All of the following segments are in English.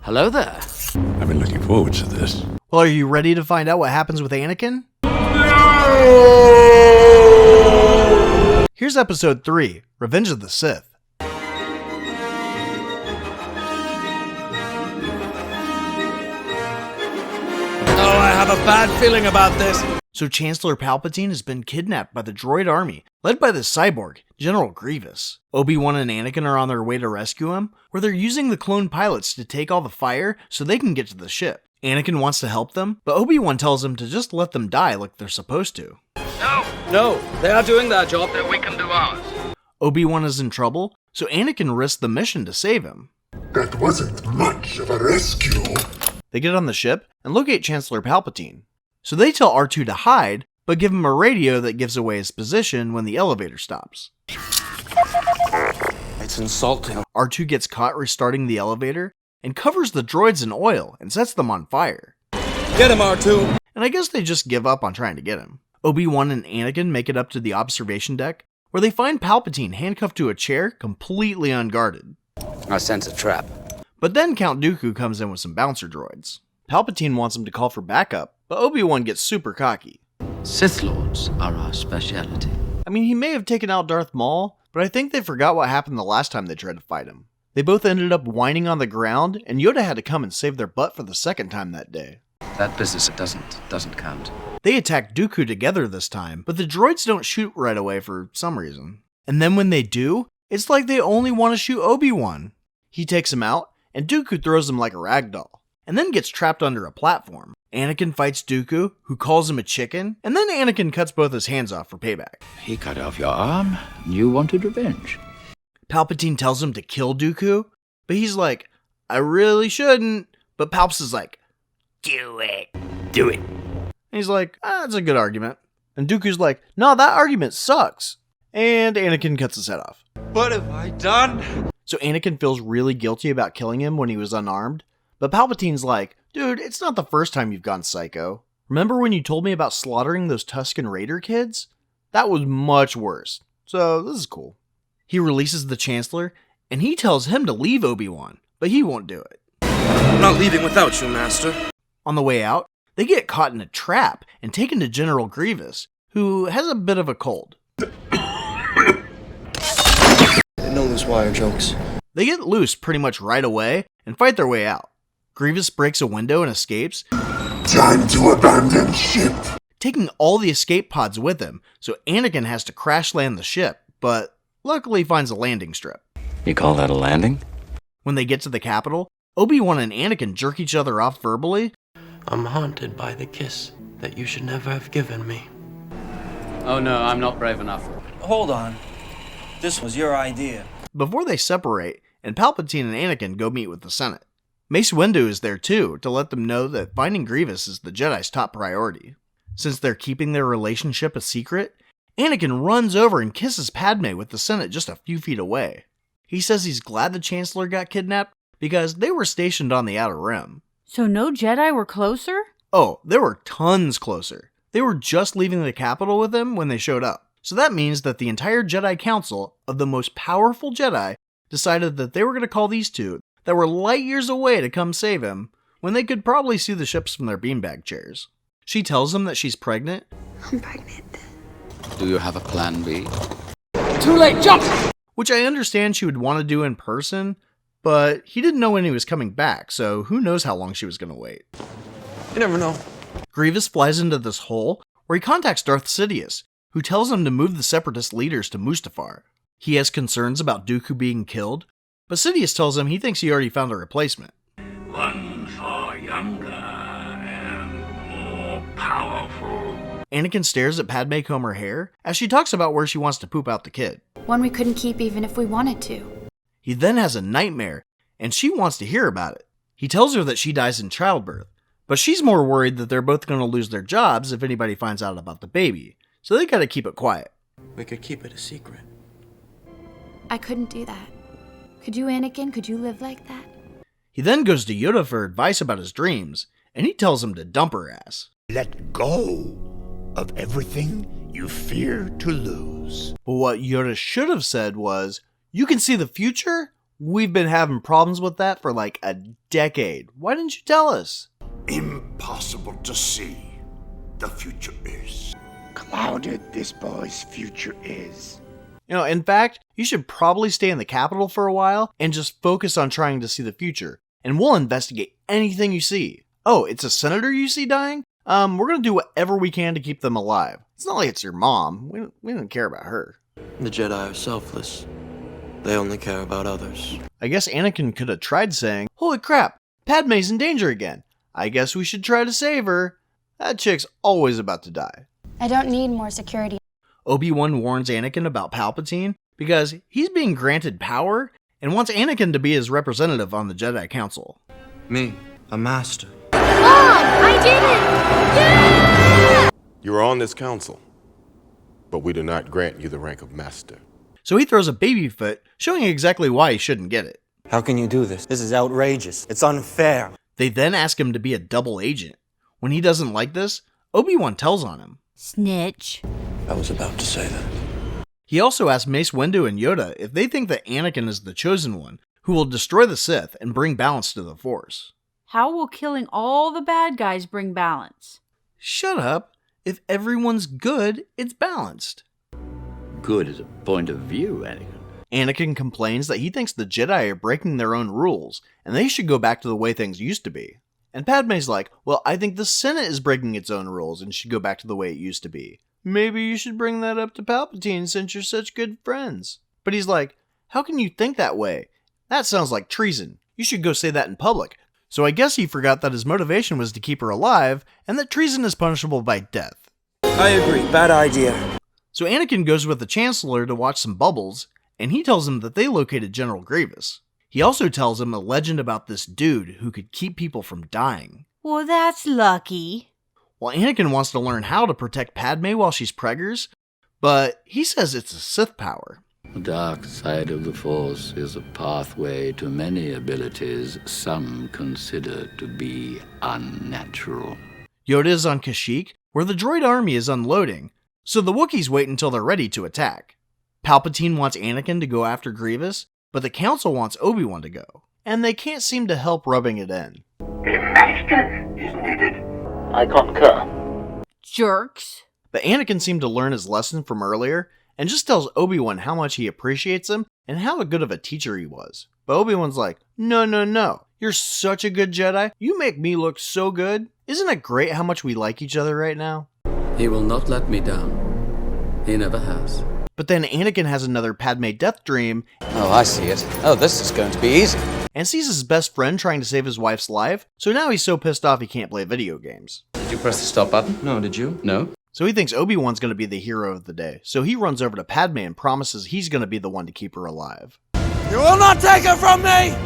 Hello there. I've been looking forward to this. Well, are you ready to find out what happens with Anakin? Here's episode 3, Revenge of the Sith. I have a bad feeling about this. So Chancellor Palpatine has been kidnapped by the droid army, led by the cyborg, General Grievous. Obi-Wan and Anakin are on their way to rescue him, where they're using the clone pilots to take all the fire so they can get to the ship. Anakin wants to help them, but Obi-Wan tells him to just let them die like they're supposed to. No, they are doing their job, then we can do ours. Obi-Wan is in trouble, so Anakin risks the mission to save him. That wasn't much of a rescue. They get on the ship and locate Chancellor Palpatine. So they tell R2 to hide, but give him a radio that gives away his position when the elevator stops. It's insulting. R2 gets caught restarting the elevator and covers the droids in oil and sets them on fire. Get him, R2. And I guess they just give up on trying to get him. Obi-Wan and Anakin make it up to the observation deck, where they find Palpatine handcuffed to a chair, completely unguarded. I sense a trap. But then Count Dooku comes in with some bouncer droids. Palpatine wants him to call for backup, but Obi-Wan gets super cocky. Sith Lords are our specialty. I mean, he may have taken out Darth Maul, but I think they forgot what happened the last time they tried to fight him. They both ended up whining on the ground, and Yoda had to come and save their butt for the second time that day. That business doesn't count. They attack Dooku together this time, but the droids don't shoot right away for some reason. And then when they do, it's like they only want to shoot Obi-Wan. He takes him out, and Dooku throws him like a ragdoll, and then gets trapped under a platform. Anakin fights Dooku, who calls him a chicken, and then Anakin cuts both his hands off for payback. He cut off your arm. You wanted revenge. Palpatine tells him to kill Dooku, but he's like, I really shouldn't. But Palps is like, do it. Do it. And he's like, that's a good argument. And Dooku's like, no, that argument sucks. And Anakin cuts his head off. What have I done? So Anakin feels really guilty about killing him when he was unarmed. But Palpatine's like, dude, it's not the first time you've gone psycho. Remember when you told me about slaughtering those Tusken Raider kids? That was much worse. So this is cool. He releases the Chancellor, and he tells him to leave Obi-Wan, but he won't do it. I'm not leaving without you, Master. On the way out, they get caught in a trap and taken to General Grievous, who has a bit of a cold. No loose wire jokes. They get loose pretty much right away and fight their way out. Grievous breaks a window and escapes, Time to abandon ship. taking all the escape pods with him, so Anakin has to crash land the ship, but luckily finds a landing strip. You call that a landing? When they get to the capital, Obi-Wan and Anakin jerk each other off verbally. I'm haunted by the kiss that you should never have given me. Oh no, I'm not brave enough. Hold on. This was your idea. Before they separate, and Palpatine and Anakin go meet with the Senate. Mace Windu is there too, to let them know that finding Grievous is the Jedi's top priority. Since they're keeping their relationship a secret, Anakin runs over and kisses Padme with the Senate just a few feet away. He says he's glad the Chancellor got kidnapped because they were stationed on the Outer Rim. So no Jedi were closer? Oh, they were tons closer. They were just leaving the capital with him when they showed up. So that means that the entire Jedi Council of the most powerful Jedi decided that they were going to call these two that were light years away to come save him when they could probably see the ships from their beanbag chairs. She tells him that she's pregnant. I'm pregnant. Do you have a plan B? Too late, jump! Which I understand she would want to do in person, but he didn't know when he was coming back, so who knows how long she was going to wait. You never know. Grievous flies into this hole where he contacts Darth Sidious, who tells him to move the Separatist leaders to Mustafar. He has concerns about Dooku being killed, but Sidious tells him he thinks he already found a replacement. One far younger and more powerful. Anakin stares at Padme comb her hair as she talks about where she wants to poop out the kid. One we couldn't keep even if we wanted to. He then has a nightmare, and she wants to hear about it. He tells her that she dies in childbirth, but she's more worried that they're both going to lose their jobs if anybody finds out about the baby, so they gotta keep it quiet. We could keep it a secret. I couldn't do that. Could you, Anakin? Could you live like that? He then goes to Yoda for advice about his dreams, and he tells him to dump her ass. Let go of everything you fear to lose. But what Yoda should have said was, you can see the future We've been having problems with that for like a decade. Why didn't you tell us? Impossible to see. The future is. Clouded this boy's future is. In fact, you should probably stay in the capital for a while and just focus on trying to see the future. And we'll investigate anything you see. Oh, it's a senator you see dying? We're gonna do whatever we can to keep them alive. It's not like it's your mom. We don't care about her. The Jedi are selfless. They only care about others. I guess Anakin could have tried saying, "Holy crap, Padme's in danger again. I guess we should try to save her. That chick's always about to die." I don't need more security. Obi-Wan warns Anakin about Palpatine because he's being granted power and wants Anakin to be his representative on the Jedi Council. Me, a master. Mom, I did it! Yeah! You are on this council, but we do not grant you the rank of master. So he throws a baby fit, showing exactly why he shouldn't get it. How can you do this? This is outrageous. It's unfair. They then ask him to be a double agent. When he doesn't like this, Obi-Wan tells on him. Snitch. I was about to say that. He also asks Mace Windu and Yoda if they think that Anakin is the chosen one, who will destroy the Sith and bring balance to the Force. How will killing all the bad guys bring balance? Shut up. If everyone's good, it's balanced. Good is a point of view, Anakin. Anakin complains that he thinks the Jedi are breaking their own rules, and they should go back to the way things used to be. And Padme's like, well, I think the Senate is breaking its own rules and should go back to the way it used to be. Maybe you should bring that up to Palpatine since you're such good friends. But he's like, how can you think that way? That sounds like treason. You should go say that in public. So I guess he forgot that his motivation was to keep her alive, and that treason is punishable by death. I agree. Bad idea. So Anakin goes with the Chancellor to watch some bubbles, and he tells him that they located General Grievous. He also tells him a legend about this dude who could keep people from dying. Well, that's lucky. Well, Anakin wants to learn how to protect Padme while she's preggers, but he says it's a Sith power. The dark side of the Force is a pathway to many abilities some consider to be unnatural. Yoda is on Kashyyyk, where the droid army is unloading, so the Wookiees wait until they're ready to attack. Palpatine wants Anakin to go after Grievous, but the Council wants Obi-Wan to go, and they can't seem to help rubbing it in. A master is needed. I concur. Jerks. But Anakin seemed to learn his lesson from earlier, and just tells Obi-Wan how much he appreciates him and how good of a teacher he was. But Obi-Wan's like, no, you're such a good Jedi, you make me look so good. Isn't it great how much we like each other right now? He will not let me down. He never has. But then Anakin has another Padme death dream. Oh, I see it. Oh, this is going to be easy. And sees his best friend trying to save his wife's life, so now he's so pissed off he can't play video games. Did you press the stop button? No, did you? No. So he thinks Obi-Wan's going to be the hero of the day, so he runs over to Padme and promises he's going to be the one to keep her alive. You will not take her from me!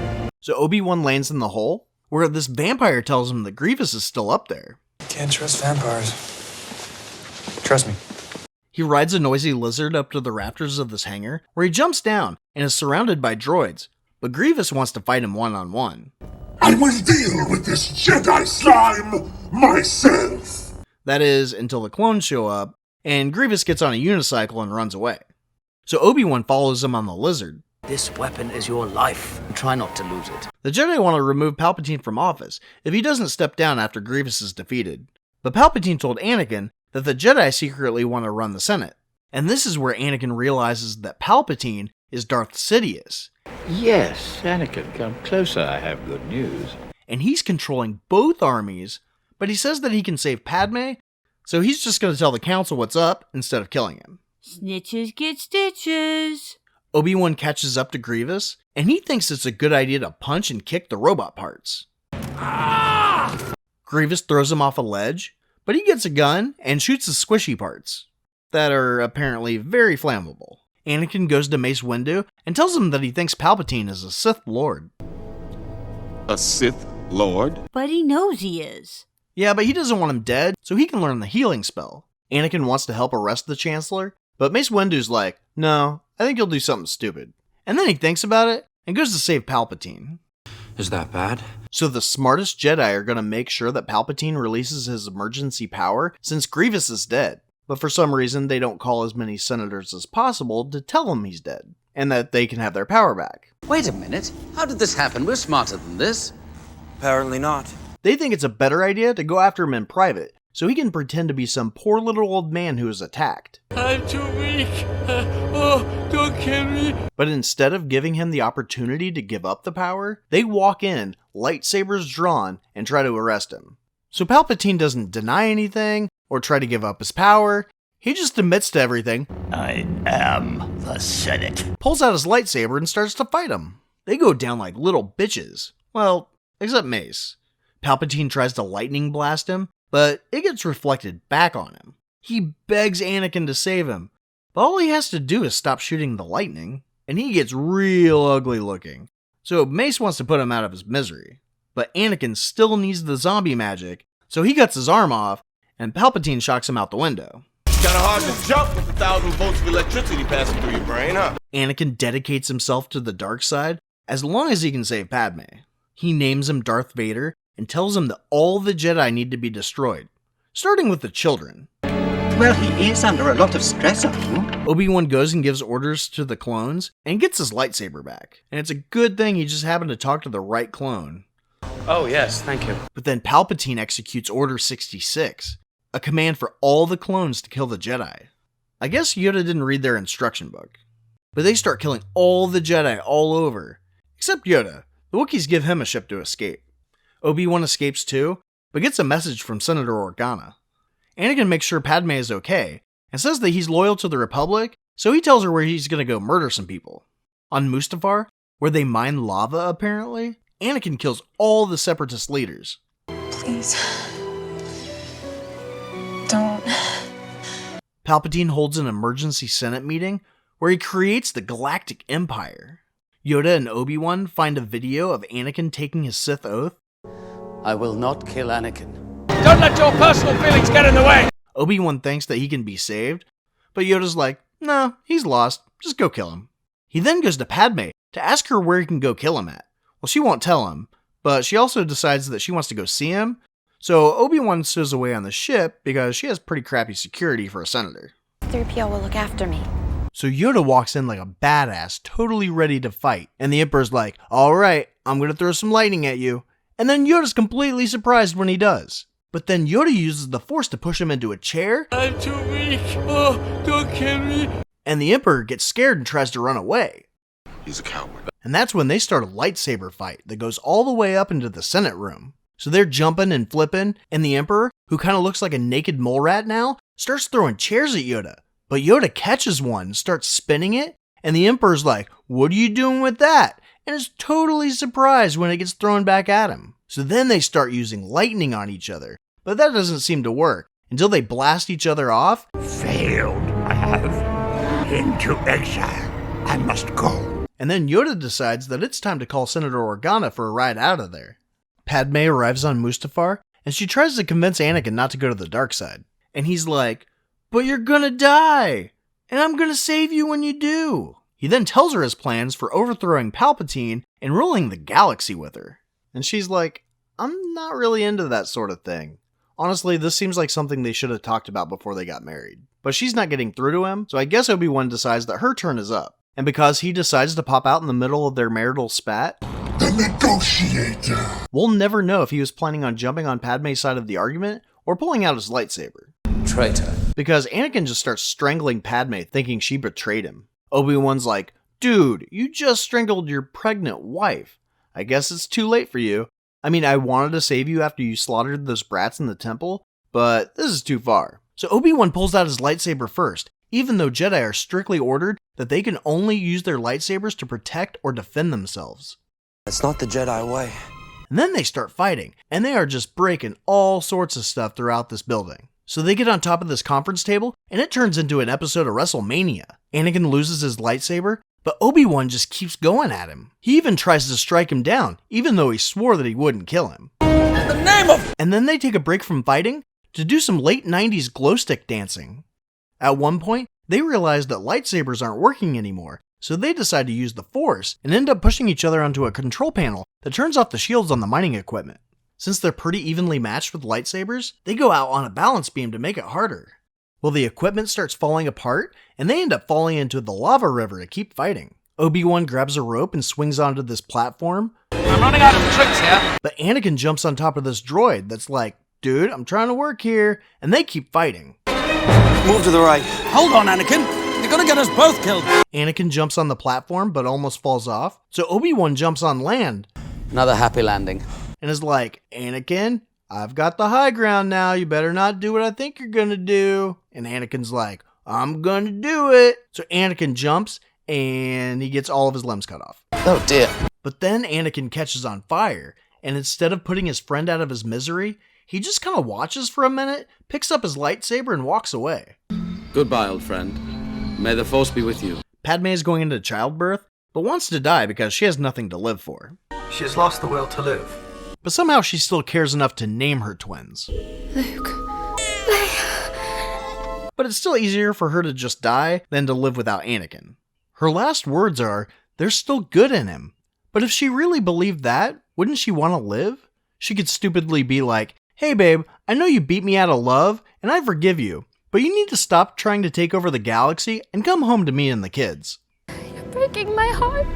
So Obi-Wan lands in the hole, where this vampire tells him that Grievous is still up there. Can't trust vampires. Trust me. He rides a noisy lizard up to the rafters of this hangar, where he jumps down and is surrounded by droids, but Grievous wants to fight him one-on-one. I will deal with this Jedi slime myself! That is, until the clones show up, and Grievous gets on a unicycle and runs away. So Obi-Wan follows him on the lizard. This weapon is your life. Try not to lose it. The Jedi want to remove Palpatine from office if he doesn't step down after Grievous is defeated. But Palpatine told Anakin that the Jedi secretly want to run the Senate. And this is where Anakin realizes that Palpatine is Darth Sidious. Yes, Anakin, come closer. I have good news. And he's controlling both armies, but he says that he can save Padme, so he's just going to tell the Council what's up instead of killing him. Snitches get stitches. Obi-Wan catches up to Grievous, and he thinks it's a good idea to punch and kick the robot parts. Grievous throws him off a ledge, but he gets a gun and shoots the squishy parts, that are apparently very flammable. Anakin goes to Mace Windu and tells him that he thinks Palpatine is a Sith Lord. A Sith Lord? But he knows he is. Yeah, but he doesn't want him dead, so he can learn the healing spell. Anakin wants to help arrest the Chancellor, but Mace Windu's like, no, I think you'll do something stupid. And then he thinks about it and goes to save Palpatine. Is that bad? So the smartest Jedi are going to make sure that Palpatine releases his emergency power since Grievous is dead. But for some reason, they don't call as many senators as possible to tell him he's dead. and that they can have their power back. Wait a minute. How did this happen? We're smarter than this. Apparently not. They think it's a better idea to go after him in private, so he can pretend to be some poor little old man who is attacked. I'm too weak. Don't kill me. But instead of giving him the opportunity to give up the power, they walk in, lightsabers drawn, and try to arrest him. So Palpatine doesn't deny anything or try to give up his power. He just admits to everything. I am the Senate. Pulls out his lightsaber and starts to fight him. They go down like little bitches. Well, except Mace. Palpatine tries to lightning blast him, but it gets reflected back on him. He begs Anakin to save him, but all he has to do is stop shooting the lightning, and he gets real ugly looking. So Mace wants to put him out of his misery, but Anakin still needs the zombie magic, so he cuts his arm off, and Palpatine shocks him out the window. Kinda hard to jump with 1,000 volts of electricity passing through your brain, huh? Anakin dedicates himself to the dark side as long as he can save Padme. He names him Darth Vader and tells him that all the Jedi need to be destroyed, starting with the children. Well, he is under a lot of stress, I think. Obi-Wan goes and gives orders to the clones and gets his lightsaber back. And it's a good thing he just happened to talk to the right clone. Oh, yes, thank you. But then Palpatine executes Order 66, a command for all the clones to kill the Jedi. I guess Yoda didn't read their instruction book. But they start killing all the Jedi all over, except Yoda. The Wookiees give him a ship to escape. Obi-Wan escapes too, but gets a message from Senator Organa. Anakin makes sure Padme is okay, and says that he's loyal to the Republic, so he tells her where he's gonna go murder some people. On Mustafar, where they mine lava apparently, Anakin kills all the Separatist leaders. Please. Don't. Palpatine holds an emergency Senate meeting where he creates the Galactic Empire. Yoda and Obi-Wan find a video of Anakin taking his Sith oath. I will not kill Anakin. Don't let your personal feelings get in the way! Obi-Wan thinks that he can be saved, but Yoda's like, no, he's lost, just go kill him. He then goes to Padme to ask her where he can go kill him at. Well, she won't tell him, but she also decides that she wants to go see him, so Obi-Wan stows away on the ship because she has pretty crappy security for a senator. 3PO will look after me. So Yoda walks in like a badass, totally ready to fight, and the Emperor's like, alright, I'm gonna throw some lightning at you. And then Yoda's completely surprised when he does. But then Yoda uses the Force to push him into a chair. I'm too weak. Don't kill me. And the Emperor gets scared and tries to run away. He's a coward. And that's when they start a lightsaber fight that goes all the way up into the Senate room. So they're jumping and flipping, and the Emperor, who kind of looks like a naked mole rat now, starts throwing chairs at Yoda. But Yoda catches one and starts spinning it, and the Emperor's like, what are you doing with that? And is totally surprised when it gets thrown back at him. So then they start using lightning on each other, but that doesn't seem to work until they blast each other off. Failed, I have. Into exile. I must go. And then Yoda decides that it's time to call Senator Organa for a ride out of there. Padme arrives on Mustafar, and she tries to convince Anakin not to go to the dark side. And he's like, but you're gonna die, and I'm gonna save you when you do. He then tells her his plans for overthrowing Palpatine and ruling the galaxy with her. And she's like, I'm not really into that sort of thing. Honestly, this seems like something they should have talked about before they got married. But she's not getting through to him, so I guess Obi-Wan decides that her turn is up. And because he decides to pop out in the middle of their marital spat, the negotiator. We'll never know if he was planning on jumping on Padme's side of the argument or pulling out his lightsaber. Traitor. Because Anakin just starts strangling Padme, thinking she betrayed him. Obi-Wan's like, dude, you just strangled your pregnant wife. I guess it's too late for you. I mean, I wanted to save you after you slaughtered those brats in the temple, but this is too far. So Obi-Wan pulls out his lightsaber first, even though Jedi are strictly ordered that they can only use their lightsabers to protect or defend themselves. It's not the Jedi way. And then they start fighting, and they are just breaking all sorts of stuff throughout this building. So they get on top of this conference table, and it turns into an episode of WrestleMania. Anakin loses his lightsaber, but Obi-Wan just keeps going at him. He even tries to strike him down, even though he swore that he wouldn't kill him. In the name of... And then they take a break from fighting to do some late 90s glow stick dancing. At one point, they realize that lightsabers aren't working anymore, so they decide to use the Force and end up pushing each other onto a control panel that turns off the shields on the mining equipment. Since they're pretty evenly matched with lightsabers, they go out on a balance beam to make it harder. Well, the equipment starts falling apart, and they end up falling into the lava river to keep fighting. Obi-Wan grabs a rope and swings onto this platform. I'm running out of tricks here. But Anakin jumps on top of this droid that's like, dude, I'm trying to work here. And they keep fighting. Move to the right. Hold on, Anakin. You're gonna get us both killed. Anakin jumps on the platform but almost falls off. So Obi-Wan jumps on land. Another happy landing. And is like, Anakin, I've got the high ground now. You better not do what I think you're gonna do. And Anakin's like, I'm gonna do it. So Anakin jumps and he gets all of his limbs cut off. Oh dear. But then Anakin catches on fire, and instead of putting his friend out of his misery, he just kind of watches for a minute, picks up his lightsaber, and walks away. Goodbye, old friend. May the Force be with you. Padme is going into childbirth, but wants to die because she has nothing to live for. She has lost the will to live. But somehow she still cares enough to name her twins. Luke. Leia. But it's still easier for her to just die than to live without Anakin. Her last words are, there's still good in him. But if she really believed that, wouldn't she want to live? She could stupidly be like, hey babe, I know you beat me out of love, and I forgive you, but you need to stop trying to take over the galaxy and come home to me and the kids. You're breaking my heart.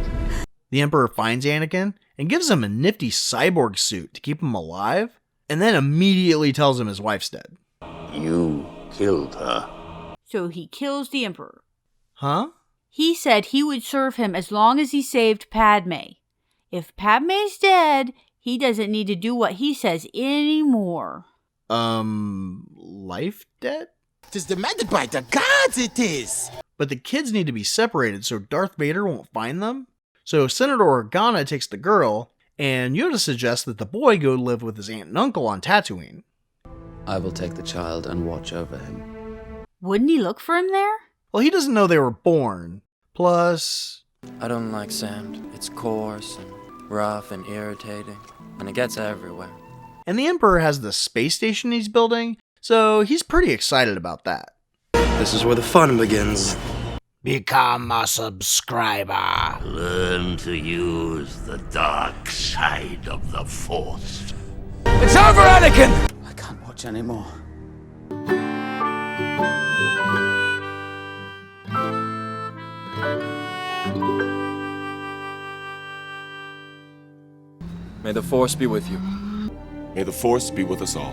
The Emperor finds Anakin and gives him a nifty cyborg suit to keep him alive, and then immediately tells him his wife's dead. You killed her. So he kills the Emperor. Huh? He said he would serve him as long as he saved Padme. If Padme's dead, he doesn't need to do what he says anymore. Life debt? It is demanded by the gods, it is. But the kids need to be separated so Darth Vader won't find them. So Senator Organa takes the girl, and Yoda suggests that the boy go live with his aunt and uncle on Tatooine. I will take the child and watch over him. Wouldn't he look for him there? Well, he doesn't know they were born. Plus... I don't like sand. It's coarse and rough and irritating, and it gets everywhere. And the Emperor has the space station he's building, so he's pretty excited about that. This is where the fun begins. Become a subscriber. Learn to use the dark side of the Force. It's over, Anakin! I can't watch anymore. May the Force be with you. May the Force be with us all.